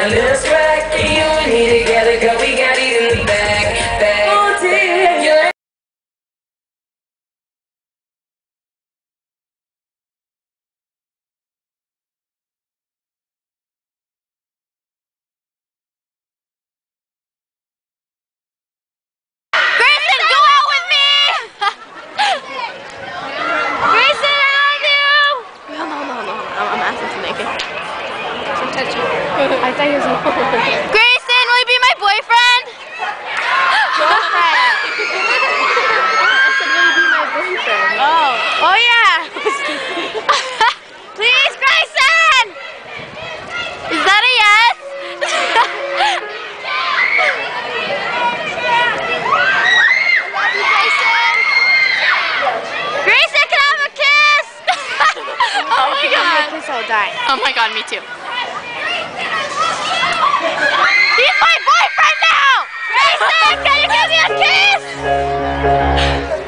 Now let's rock, you and me together, girl, we got it in the bag. Oh dear. Greyson, go out with me! Greyson, I love you! No, I'm asking to make it. I thought he was Greyson, will you be my boyfriend? Girlfriend. I said, will you be my boyfriend? Oh yeah. Please, Greyson! Is that a yes? Greyson, can I have a kiss? Oh my god. Kiss, I'll die. Oh my god, me too. He's my boyfriend now! Greyson, can you give me a kiss?